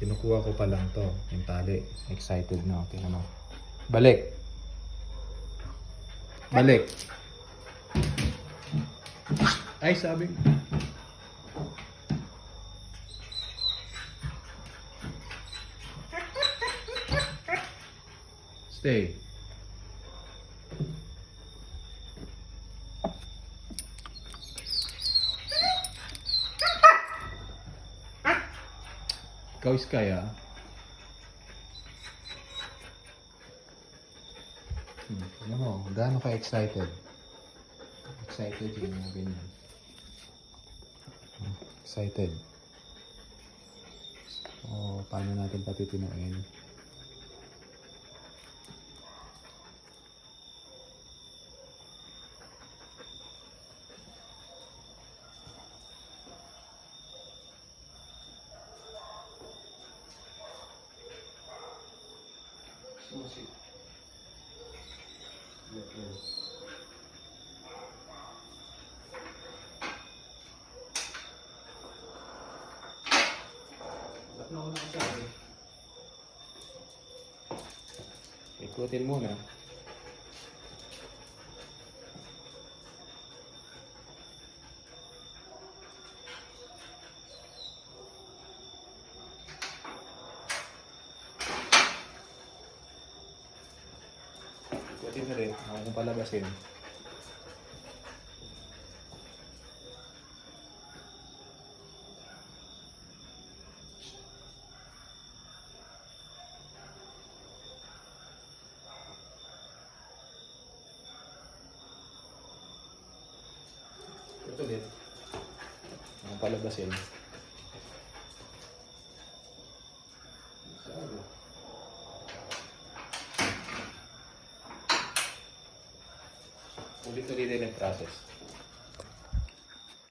Kinukuha ko pa lang to. Yung tali. Excited na. Tingnan mo. Balik. Balik. Ay, sabi. Stay. Ikaw is kaya. Ano mo, gaano ka excited? Excited yung mga ganyan. Excited. So, paano natin patitinuin? Susi. Ba't na ako nakasabi? Ikutin muna. Ikutin na rin. Ako kung palabasin. Ito ulit. Ang palabasin. Ulit-ulitin yung process.